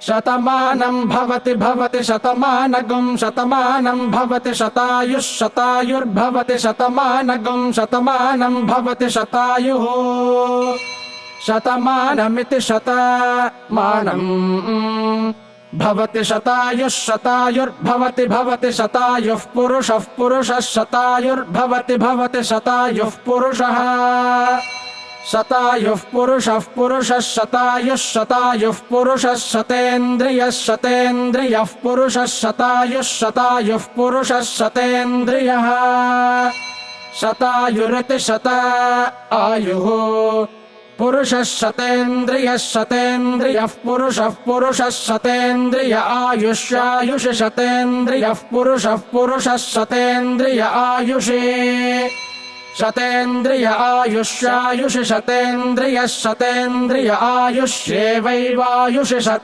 शतमानं भवति भवति शतमानगं शतमानं भवति शतायुः शतायुर्भवति शतमानगं शतमानं भवति शतायुः शतमानमिति शतमानं भवति शतायुः शतायुर्भवति भवति शतायुः पुरुषः पुरुषः शतायुर्भवति भवति शतायुः पुरुषः शतायुः पुरुषः पुरुषः शतायुः शतायुः पुरुषः शतेन्द्रियः शतेन्द्रियः पुरुषः शतायुः शतायुः पुरुषः शतेन्द्रियः शतायुरिति शतायुः पुरुषः शतेन्द्रियः शतेन्द्रियः पुरुषः पुरुषः शतेन्द्रिय आयुष्यायुष शतेन्द्रियः पुरुषः पुरुषः शतेन्द्रिय आयुषे शतेन्द्रिय आयुष्यायुष शतेन्द्रियः शतेन्द्रिय आयुष्येवैवायुष